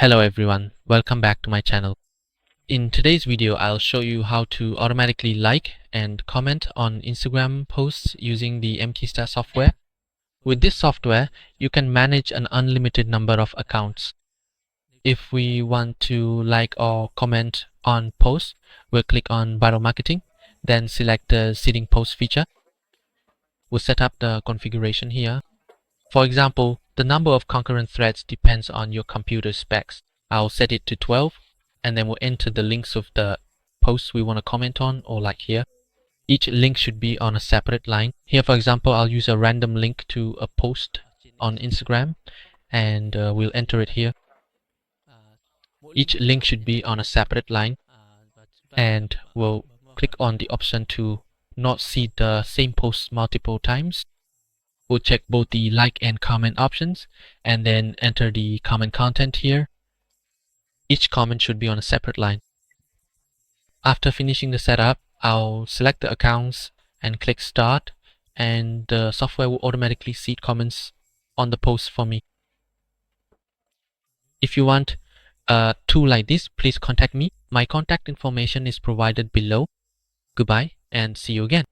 Hello everyone, welcome back to my channel. In today's video, I'll show you how to automatically like and comment on Instagram posts using the MTStat software. With this software, you can manage an unlimited number of accounts. If we want to like or comment on posts, we'll click on Viral Marketing, then select the Seeding Post feature. We'll set up the configuration here. For example, the number of concurrent threads depends on your computer specs. I'll set it to 12, and then we'll enter the links of the posts we want to comment on or like here. Each link should be on a separate line. Here, for example, I'll use a random link to a post on Instagram, and we'll enter it here. Each link should be on a separate line, and we'll click on the option to not see the same post multiple times. We'll check both the like and comment options, and then enter the comment content here. Each comment should be on a separate line. After finishing the setup, I'll select the accounts and click start, and the software will automatically seed comments on the post for me. If you want a tool like this, please contact me. My contact information is provided below. Goodbye and see you again.